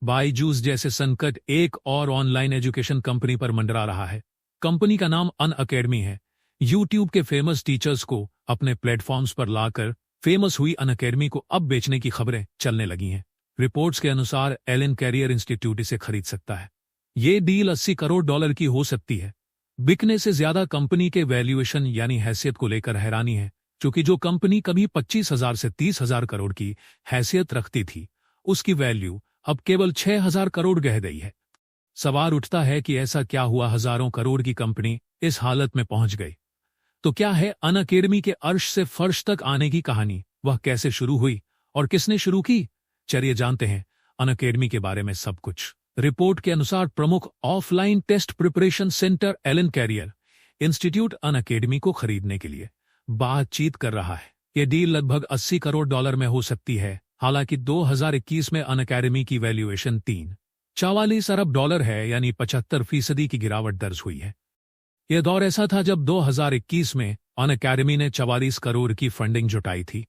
बायजूस जैसे संकट एक और ऑनलाइन एजुकेशन कंपनी पर मंडरा रहा है। कंपनी का नाम अनअकैडमी है। यूट्यूब के फेमस टीचर्स को अपने प्लेटफॉर्म्स पर लाकर फेमस हुई अनअकैडमी को अब बेचने की खबरें चलने लगी हैं। रिपोर्ट्स के अनुसार एलन कैरियर इंस्टीट्यूट इसे खरीद सकता है। ये डील 80 करोड़ डॉलर की हो सकती है। बिकने से ज्यादा कंपनी के वैल्यूएशन यानी हैसियत को लेकर हैरानी है, क्योंकि जो कंपनी कभी 25,000 से 30,000 करोड़ की हैसियत रखती थी, उसकी वैल्यू अब केवल 6,000 करोड़ रह गई है। सवाल उठता है कि ऐसा क्या हुआ हजारों करोड़ की कंपनी इस हालत में पहुंच गई। तो क्या है अनअकैडमी के अर्श से फर्श तक आने की कहानी? वह कैसे शुरू हुई और किसने शुरू की? चलिए जानते हैं अनअकैडमी के बारे में सब कुछ। रिपोर्ट के अनुसार प्रमुख offline test preparation centre Allen career institute Unacademy को खरीदने के लिए बातचीत कर रहा है। यह डील लगभग 80 करोड़ डॉलर में हो सकती है। हालांकि 2021 में अनअकैडमी की वैल्यूएशन 44 अरब डॉलर है, यानी 75% की गिरावट दर्ज हुई है। यह दौर ऐसा था जब 2021 में अनअकैडमी ने 44 करोड़ की फंडिंग जुटाई थी।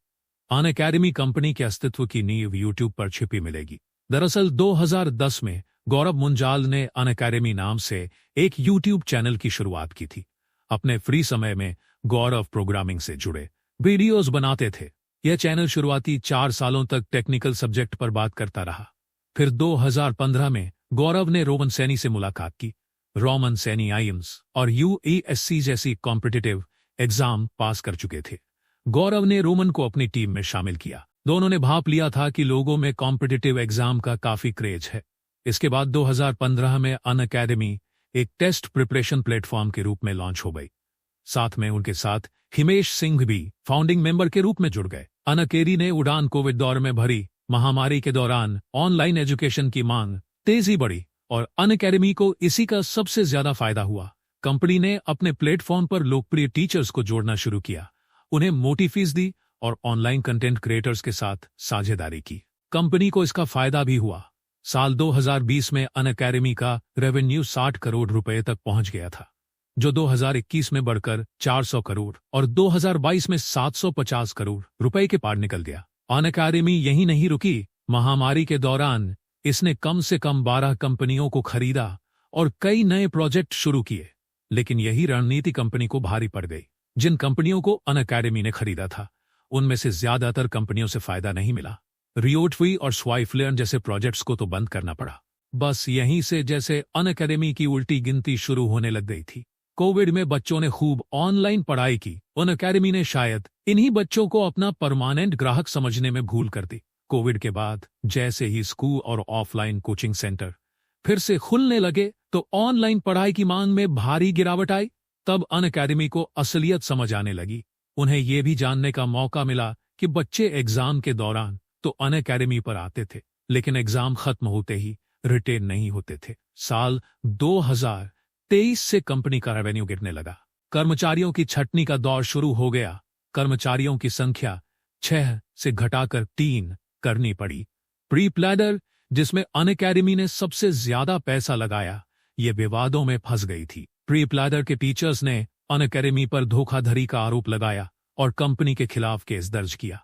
अनअकैडमी कंपनी के अस्तित्व की नींव यूट्यूब पर छिपी मिलेगी। दरअसल 2010 में गौरव मुंजाल ने अनअकैडमी नाम से एक यूट्यूब चैनल की शुरुआत की थी। अपने फ्री समय में गौरव प्रोग्रामिंग से जुड़े वीडियोस बनाते थे। यह चैनल शुरुआती 4 सालों तक टेक्निकल सब्जेक्ट पर बात करता रहा। फिर 2015 में गौरव ने रोमन सैनी से मुलाकात की। रोमन सैनी आईएम्स और यूएससी जैसी कॉम्पिटिटिव एग्जाम पास कर चुके थे। गौरव ने रोमन को अपनी टीम में शामिल किया। दोनों ने भाप लिया था कि लोगों में कॉम्पिटिटिव एग्जाम का काफी क्रेज है। इसके बाद 2015 में अनअकैडमी एक टेस्ट प्रिपरेशन प्लेटफॉर्म के रूप में लॉन्च हो गई। साथ में उनके साथ हिमेश सिंह भी फाउंडिंग मेंबर के रूप में जुड़ गए। अनअकैडमी ने उड़ान कोविड दौर में भरी। महामारी के दौरान ऑनलाइन एजुकेशन की मांग तेजी बढ़ी और अनअकैडमी को इसी का सबसे ज्यादा फायदा हुआ। कंपनी ने अपने प्लेटफॉर्म पर लोकप्रिय टीचर्स को जोड़ना शुरू किया, उन्हें मोटी फीस दी और ऑनलाइन कंटेंट क्रिएटर्स के साथ साझेदारी की। कंपनी को इसका फायदा भी हुआ। साल 2020 में अनअकैडमी का रेवेन्यू 60 करोड़ रुपए तक पहुंच गया था, जो 2021 में बढ़कर 400 करोड़ और 2022 में 750 करोड़ रुपए के पार निकल गया। अनअकैडमी यहीं नहीं रुकी। महामारी के दौरान इसने कम से कम 12 कंपनियों को खरीदा और कई नए प्रोजेक्ट शुरू किए। लेकिन यही रणनीति कंपनी को भारी पड़ गई। जिन कंपनियों को अनअकैडमी ने खरीदा था, उनमें से ज्यादातर कंपनियों से फायदा नहीं मिला। रियोटवी और स्वाइफलेन जैसे प्रोजेक्ट्स को तो बंद करना पड़ा। बस यहीं से जैसे अनअकैडमी की उल्टी गिनती शुरू होने लग गई थी। कोविड में बच्चों ने खूब ऑनलाइन पढ़ाई की। अनअकैडमी ने शायद इन्हीं बच्चों को अपना परमानेंट ग्राहक समझने में भूल कर दी। कोविड के बाद जैसे ही स्कूल और ऑफलाइन कोचिंग सेंटर फिर से खुलने लगे, तो ऑनलाइन पढ़ाई की मांग में भारी गिरावट आई। तब अनअकैडमी को असलियत समझ आने लगी। उन्हें यह भी जानने का मौका मिला कि बच्चे एग्जाम के दौरान तो अनअकैडमी पर आते थे, लेकिन एग्जाम खत्म होते ही रिटेन नहीं होते थे। साल 2023 से कंपनी का रेवेन्यू गिरने लगा। कर्मचारियों की छटनी का दौर शुरू हो गया। कर्मचारियों की संख्या 6 से घटाकर 3 करनी पड़ी। प्री प्लैडर, जिसमें अनअकैडमी ने सबसे ज्यादा पैसा लगाया, ये विवादों में फंस गई थी। प्री प्लैडर के टीचर्स ने अनअकैडमी पर धोखाधड़ी का आरोप लगाया और कंपनी के खिलाफ केस दर्ज किया।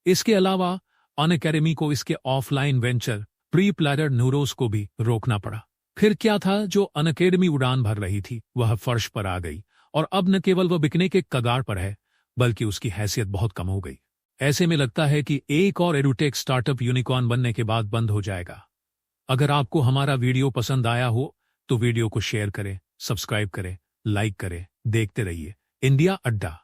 इसके अलावा अनअकैडमी को इसके ऑफलाइन वेंचर प्री प्लैडर न्यूरोस को भी रोकना पड़ा। फिर क्या था जो अनअकैडमी उड़ान भर रही थी, वह फर्श पर आ गई और अब न केवल वह बिकने के कगार पर है, बल्कि उसकी हैसियत बहुत कम हो गई। ऐसे में लगता है कि एक और एडुटेक स्टार्टअप यूनिकॉर्न बनने के बाद बंद हो जाएगा। अगर आपको हमारा वीडियो पसंद आया हो तो वीडियो को शेयर करें, सब्सक्राइब करें, लाइक करें। देखते रहिए इंडिया अड्डा।